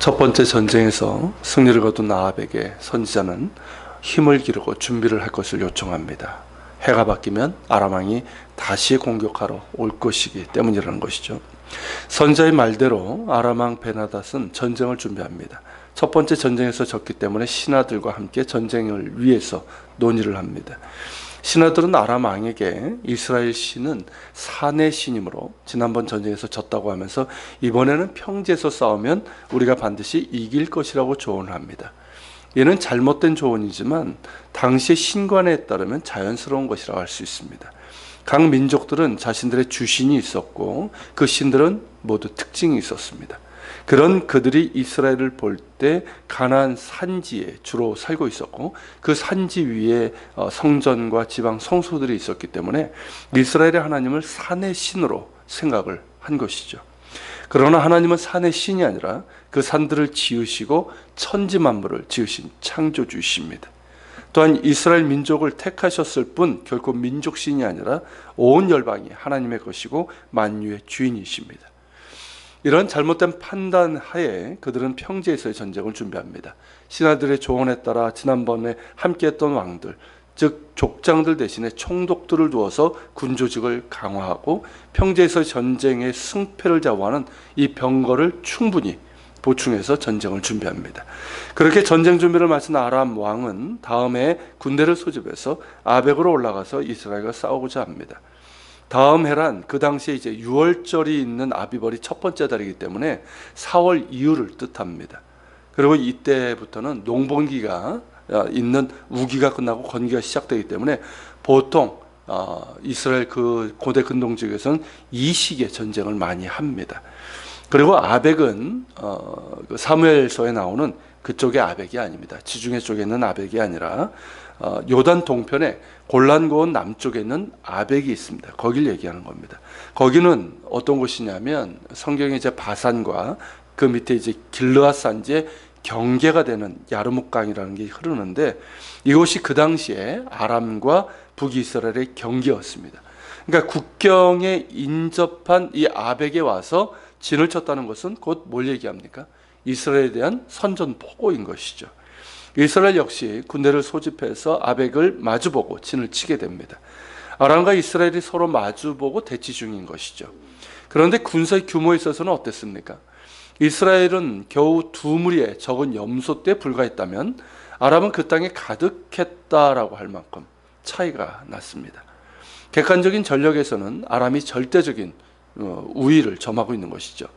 첫 번째 전쟁에서 승리를 거둔 아합에게 선지자는 힘을 기르고 준비를 할 것을 요청합니다. 해가 바뀌면 아람 왕이 다시 공격하러 올 것이기 때문이라는 것이죠. 선지자의 말대로 아람 왕 베나닷은 전쟁을 준비합니다. 첫 번째 전쟁에서 졌기 때문에 신하들과 함께 전쟁을 위해서 논의를 합니다. 신하들은 아람 왕에게 이스라엘 신은 산의 신이므로 지난번 전쟁에서 졌다고 하면서 이번에는 평지에서 싸우면 우리가 반드시 이길 것이라고 조언을 합니다. 이는 잘못된 조언이지만 당시의 신관에 따르면 자연스러운 것이라고 할 수 있습니다. 각 민족들은 자신들의 주신이 있었고 그 신들은 모두 특징이 있었습니다. 그런 그들이 이스라엘을 볼 때 가나안 산지에 주로 살고 있었고 그 산지 위에 성전과 지방 성소들이 있었기 때문에 이스라엘의 하나님을 산의 신으로 생각을 한 것이죠. 그러나 하나님은 산의 신이 아니라 그 산들을 지으시고 천지 만물을 지으신 창조주이십니다. 또한 이스라엘 민족을 택하셨을 뿐 결코 민족신이 아니라 온 열방이 하나님의 것이고 만유의 주인이십니다. 이런 잘못된 판단 하에 그들은 평지에서의 전쟁을 준비합니다. 신하들의 조언에 따라 지난번에 함께했던 왕들, 즉 족장들 대신에 총독들을 두어서 군조직을 강화하고 평지에서의 전쟁의 승패를 좌우하는 이 병거를 충분히 보충해서 전쟁을 준비합니다. 그렇게 전쟁 준비를 마친 아람 왕은 다음 해에 군대를 소집해서 아벡으로 올라가서 이스라엘과 싸우고자 합니다. 다음 해란 그 당시에 이제 6월절이 있는 아비벌이 첫 번째 달이기 때문에 4월 이후를 뜻합니다. 그리고 이때부터는 농번기가 있는 우기가 끝나고 건기가 시작되기 때문에 보통 이스라엘 그 고대 근동 지역에서는 이 시기에 전쟁을 많이 합니다. 그리고 아벡은 그 사무엘서에 나오는 그쪽의 아벡이 아닙니다. 지중해 쪽에 있는 아벡이 아니라 요단 동편에 골란 고원 남쪽에 있는 아벡이 있습니다. 거길 얘기하는 겁니다. 거기는 어떤 곳이냐면 성경에 이제 바산과 그 밑에 이제 길르앗 산지에 경계가 되는 야르묵강이라는 게 흐르는데 이곳이 그 당시에 아람과 북이스라엘의 경계였습니다. 그러니까 국경에 인접한 이 아벡에 와서 진을 쳤다는 것은 곧 뭘 얘기합니까? 이스라엘에 대한 선전포고인 것이죠. 이스라엘 역시 군대를 소집해서 아벡을 마주보고 진을 치게 됩니다. 아람과 이스라엘이 서로 마주보고 대치 중인 것이죠. 그런데 군사의 규모에 있어서는 어땠습니까? 이스라엘은 겨우 2무리의 적은 염소 때 불과했다면 아람은 그 땅에 가득했다라고 할 만큼 차이가 났습니다. 객관적인 전력에서는 아람이 절대적인 우위를 점하고 있는 것이죠.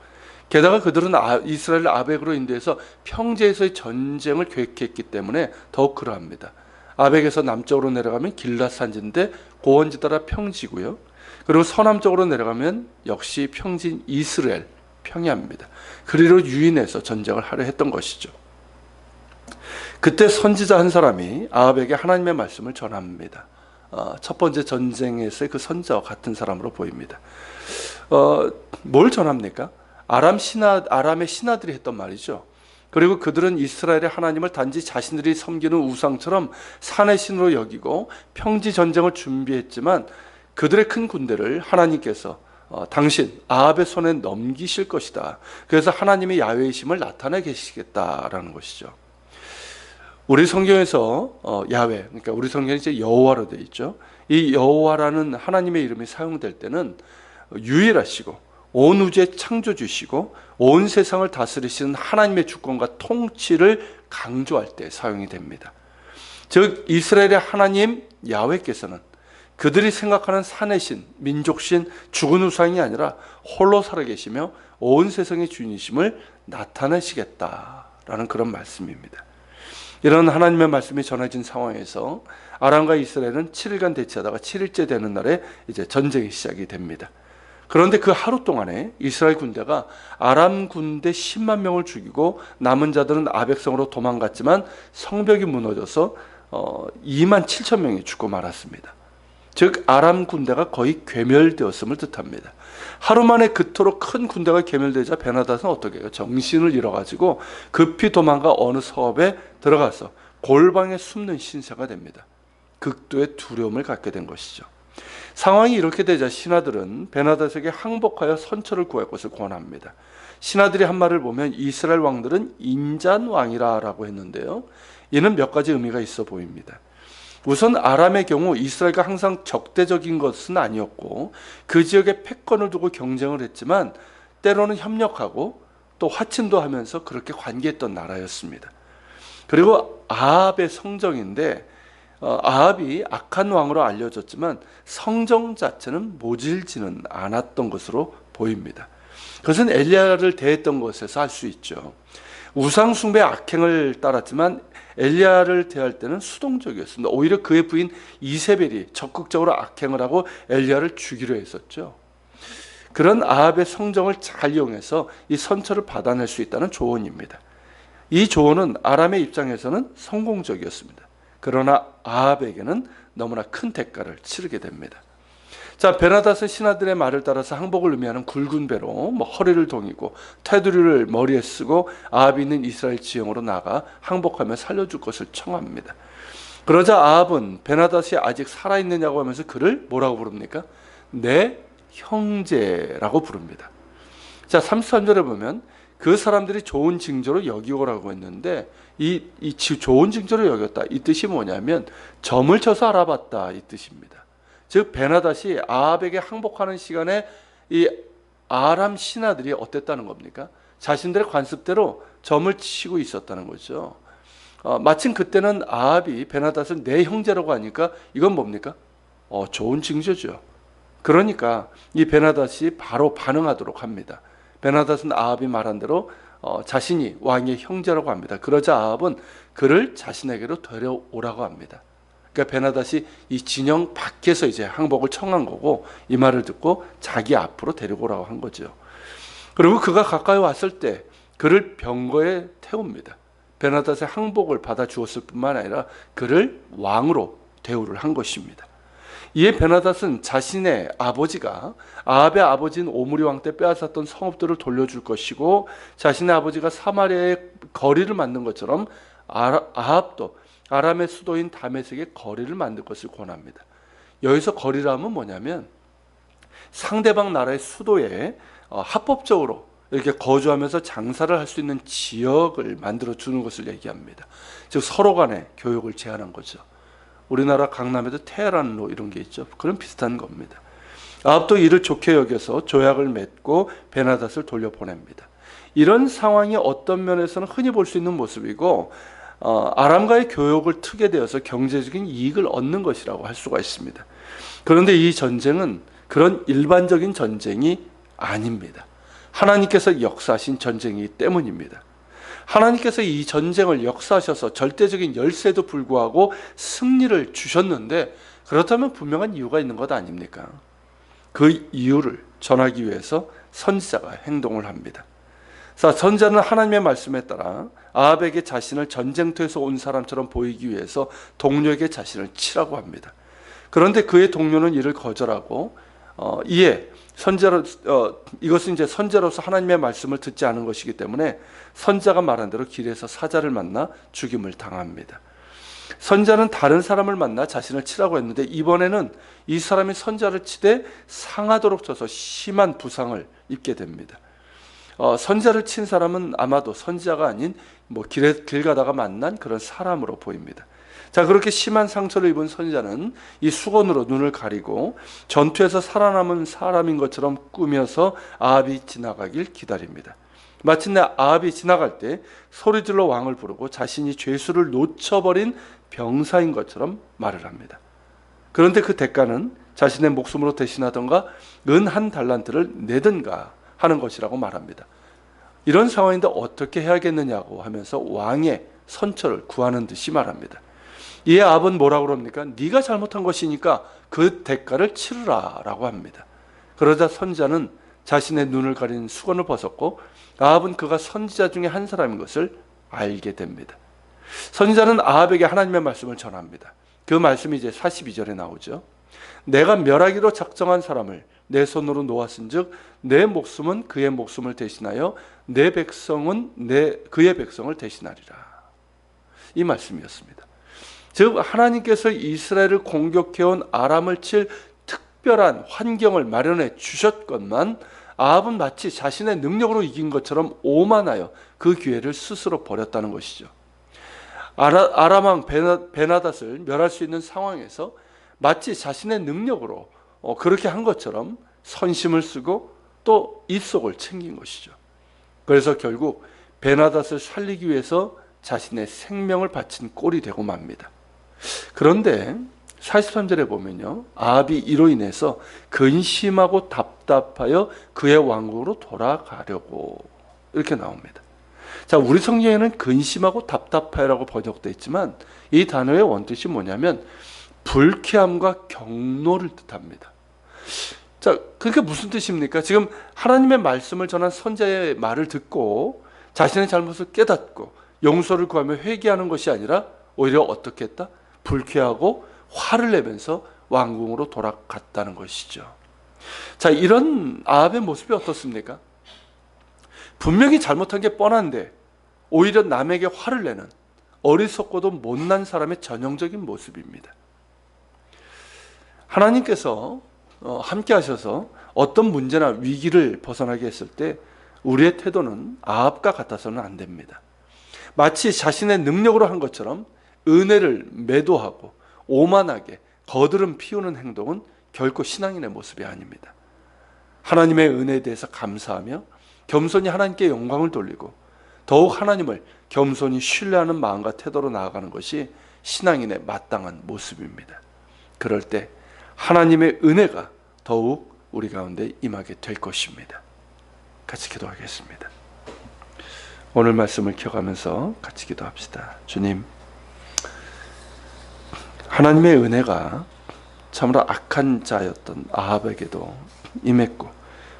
게다가 그들은 이스라엘 아벡으로 인도해서 평지에서의 전쟁을 계획했기 때문에 더욱 그러합니다. 아벡에서 남쪽으로 내려가면 길랏 산지인데 고원지 따라 평지고요. 그리고 서남쪽으로 내려가면 역시 평지인 이스라엘 평야입니다. 그리로 유인해서 전쟁을 하려 했던 것이죠. 그때 선지자 한 사람이 아합에게 하나님의 말씀을 전합니다. 첫 번째 전쟁에서의 그 선지자와 같은 사람으로 보입니다. 뭘 전합니까? 아람의 신하들이 했던 말이죠. 그리고 그들은 이스라엘의 하나님을 단지 자신들이 섬기는 우상처럼 산의 신으로 여기고 평지 전쟁을 준비했지만 그들의 큰 군대를 하나님께서 당신 아합의 손에 넘기실 것이다. 그래서 하나님의 야훼이심을 나타내 계시겠다라는 것이죠. 우리 성경에서 야훼, 그러니까 우리 성경에 이제 여호와로 되어 있죠. 이 여호와라는 하나님의 이름이 사용될 때는 유일하시고 온 우주의 창조주시고 온 세상을 다스리시는 하나님의 주권과 통치를 강조할 때 사용이 됩니다. 즉 이스라엘의 하나님 야훼께서는 그들이 생각하는 산의 신, 민족신, 죽은 우상이 아니라 홀로 살아계시며 온 세상의 주인이심을 나타내시겠다라는 그런 말씀입니다. 이런 하나님의 말씀이 전해진 상황에서 아람과 이스라엘은 7일간 대치하다가 7일째 되는 날에 이제 전쟁이 시작이 됩니다. 그런데 그 하루 동안에 이스라엘 군대가 아람 군대 10만 명을 죽이고 남은 자들은 아벡성으로 도망갔지만 성벽이 무너져서 2만 7천 명이 죽고 말았습니다. 즉 아람 군대가 거의 괴멸되었음을 뜻합니다. 하루 만에 그토록 큰 군대가 괴멸되자 베나닷은 어떻게 해요? 정신을 잃어가지고 급히 도망가 어느 성읍에 들어가서 골방에 숨는 신세가 됩니다. 극도의 두려움을 갖게 된 것이죠. 상황이 이렇게 되자 신하들은 베나닷에게 항복하여 선처를 구할 것을 권합니다. 신하들이 한 말을 보면 이스라엘 왕들은 인잔왕이라 라고 했는데요. 이는 몇 가지 의미가 있어 보입니다. 우선 아람의 경우 이스라엘과 항상 적대적인 것은 아니었고 그 지역에 패권을 두고 경쟁을 했지만 때로는 협력하고 또 화친도 하면서 그렇게 관계했던 나라였습니다. 그리고 아합의 성정인데 아합이 악한 왕으로 알려졌지만 성정 자체는 모질지는 않았던 것으로 보입니다. 그것은 엘리야를 대했던 것에서 알 수 있죠. 우상 숭배 악행을 따랐지만 엘리야를 대할 때는 수동적이었습니다. 오히려 그의 부인 이세벨이 적극적으로 악행을 하고 엘리야를 죽이려 했었죠. 그런 아합의 성정을 잘 이용해서 이 선처를 받아낼 수 있다는 조언입니다. 이 조언은 아람의 입장에서는 성공적이었습니다. 그러나 아합에게는 너무나 큰 대가를 치르게 됩니다. 자, 베나닷은 신하들의 말을 따라서 항복을 의미하는 굵은 배로 허리를 동이고 테두리를 머리에 쓰고 아합이 있는 이스라엘 지형으로 나가 항복하며 살려줄 것을 청합니다. 그러자 아합은 베나닷이 아직 살아있느냐고 하면서 그를 뭐라고 부릅니까? 내 형제라고 부릅니다. 자, 33절에 보면 그 사람들이 좋은 징조로 여기오라고 했는데 이 좋은 징조로 여겼다. 이 뜻이 뭐냐면 점을 쳐서 알아봤다 이 뜻입니다. 즉 베나닷이 아합에게 항복하는 시간에 이 아람 신하들이 어땠다는 겁니까? 자신들의 관습대로 점을 치고 있었다는 거죠. 마침 그때는 아합이 베나닷을 내 형제라고 하니까 이건 뭡니까? 좋은 징조죠. 그러니까 이 베나닷이 바로 반응하도록 합니다. 베나닷은 아합이 말한 대로 자신이 왕의 형제라고 합니다. 그러자 아합은 그를 자신에게로 데려오라고 합니다. 그러니까 베나닷이 이 진영 밖에서 이제 항복을 청한 거고 이 말을 듣고 자기 앞으로 데리고 오라고 한 거죠. 그리고 그가 가까이 왔을 때 그를 병거에 태웁니다. 베나닷의 항복을 받아 주었을 뿐만 아니라 그를 왕으로 대우를 한 것입니다. 이에 베나닷은 자신의 아버지가 아합의 아버지인 오므리 왕 때 빼앗았던 성읍들을 돌려줄 것이고 자신의 아버지가 사마리아에 거리를 만든 것처럼 아합도 아람의 수도인 다메섹에 거리를 만들 것을 권합니다. 여기서 거리라면 뭐냐면 상대방 나라의 수도에 합법적으로 이렇게 거주하면서 장사를 할 수 있는 지역을 만들어 주는 것을 얘기합니다. 즉 서로 간의 교역을 제한한 거죠. 우리나라 강남에도 테헤란로 이런 게 있죠. 그런 비슷한 겁니다. 아합도 이를 좋게 여겨서 조약을 맺고 베나닷을 돌려보냅니다. 이런 상황이 어떤 면에서는 흔히 볼 수 있는 모습이고 아람과의 교역을 트게 되어서 경제적인 이익을 얻는 것이라고 할 수가 있습니다. 그런데 이 전쟁은 그런 일반적인 전쟁이 아닙니다. 하나님께서 역사하신 전쟁이기 때문입니다. 하나님께서 이 전쟁을 역사하셔서 절대적인 열세도 불구하고 승리를 주셨는데 그렇다면 분명한 이유가 있는 것 아닙니까? 그 이유를 전하기 위해서 선지자가 행동을 합니다. 자, 선지자는 하나님의 말씀에 따라 아합에게 자신을 전쟁터에서 온 사람처럼 보이기 위해서 동료에게 자신을 치라고 합니다. 그런데 그의 동료는 이를 거절하고 이에 이것은 이제 선지자로서 하나님의 말씀을 듣지 않은 것이기 때문에 선지자가 말한 대로 길에서 사자를 만나 죽임을 당합니다. 선지자는 다른 사람을 만나 자신을 치라고 했는데 이번에는 이 사람이 선지자를 치되 상하도록 쳐서 심한 부상을 입게 됩니다. 선지자를 친 사람은 아마도 선지자가 아닌 길 가다가 만난 그런 사람으로 보입니다. 자, 그렇게 심한 상처를 입은 선지자는 이 수건으로 눈을 가리고 전투에서 살아남은 사람인 것처럼 꾸며서 아합이 지나가길 기다립니다. 마침내 아합이 지나갈 때 소리질러 왕을 부르고 자신이 죄수를 놓쳐버린 병사인 것처럼 말을 합니다. 그런데 그 대가는 자신의 목숨으로 대신하던가 은 한 달란트를 내든가 하는 것이라고 말합니다. 이런 상황인데 어떻게 해야겠느냐고 하면서 왕의 선처를 구하는 듯이 말합니다. 이에 아합은 뭐라고 그럽니까? 네가 잘못한 것이니까 그 대가를 치르라 라고 합니다. 그러자 선지자는 자신의 눈을 가린 수건을 벗었고 아합은 그가 선지자 중에 한 사람인 것을 알게 됩니다. 선지자는 아합에게 하나님의 말씀을 전합니다. 그 말씀이 이제 42절에 나오죠. 내가 멸하기로 작정한 사람을 내 손으로 놓았은즉 내 목숨은 그의 목숨을 대신하여 내 백성은 그의 백성을 대신하리라. 이 말씀이었습니다. 즉 하나님께서 이스라엘을 공격해온 아람을 칠 특별한 환경을 마련해 주셨건만 아합은 마치 자신의 능력으로 이긴 것처럼 오만하여 그 기회를 스스로 버렸다는 것이죠. 아람 왕 베나닷을 멸할 수 있는 상황에서 마치 자신의 능력으로 그렇게 한 것처럼 선심을 쓰고 또 입속을 챙긴 것이죠. 그래서 결국 베나닷을 살리기 위해서 자신의 생명을 바친 꼴이 되고 맙니다. 그런데 43절에 보면요, 아합이 이로 인해서 근심하고 답답하여 그의 왕국으로 돌아가려고 이렇게 나옵니다. 자, 우리 성경에는 근심하고 답답하여라고 번역되어 있지만 이 단어의 원뜻이 뭐냐면 불쾌함과 경노를 뜻합니다. 자, 그게 무슨 뜻입니까? 지금 하나님의 말씀을 전한 선자의 말을 듣고 자신의 잘못을 깨닫고 용서를 구하며 회개하는 것이 아니라 오히려 어떻게 했다? 불쾌하고 화를 내면서 왕궁으로 돌아갔다는 것이죠. 자, 이런 아합의 모습이 어떻습니까? 분명히 잘못한 게 뻔한데 오히려 남에게 화를 내는 어리석고도 못난 사람의 전형적인 모습입니다. 하나님께서 함께 하셔서 어떤 문제나 위기를 벗어나게 했을 때 우리의 태도는 아합과 같아서는 안 됩니다. 마치 자신의 능력으로 한 것처럼 은혜를 매도하고 오만하게 거드름 피우는 행동은 결코 신앙인의 모습이 아닙니다. 하나님의 은혜에 대해서 감사하며 겸손히 하나님께 영광을 돌리고 더욱 하나님을 겸손히 신뢰하는 마음과 태도로 나아가는 것이 신앙인의 마땅한 모습입니다. 그럴 때 하나님의 은혜가 더욱 우리 가운데 임하게 될 것입니다. 같이 기도하겠습니다. 오늘 말씀을 기억하면서 같이 기도합시다. 주님, 하나님의 은혜가 참으로 악한 자였던 아합에게도 임했고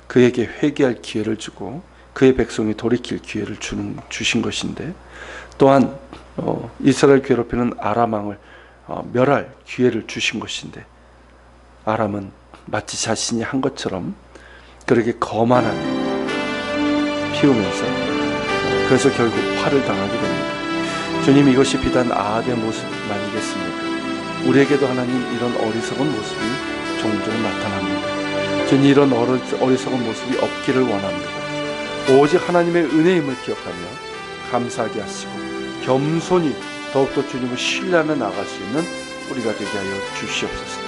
그에게 회개할 기회를 주고 그의 백성이 돌이킬 기회를 주신 것인데, 또한 이스라엘 괴롭히는 아람 왕을 멸할 기회를 주신 것인데, 아람은 마치 자신이 한 것처럼 그렇게 거만하게 피우면서 그래서 결국 화를 당하게 됩니다. 주님, 이것이 비단 아합의 모습만이겠습니까? 우리에게도 하나님 이런 어리석은 모습이 종종 나타납니다. 주님, 이런 어리석은 모습이 없기를 원합니다. 오직 하나님의 은혜임을 기억하며 감사하게 하시고 겸손히 더욱더 주님을 신뢰하며 나아갈 수 있는 우리가 되게 하여 주시옵소서.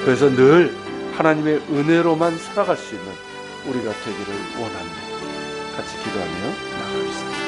그래서 늘 하나님의 은혜로만 살아갈 수 있는 우리가 되기를 원합니다. 같이 기도하며 나아갑시다.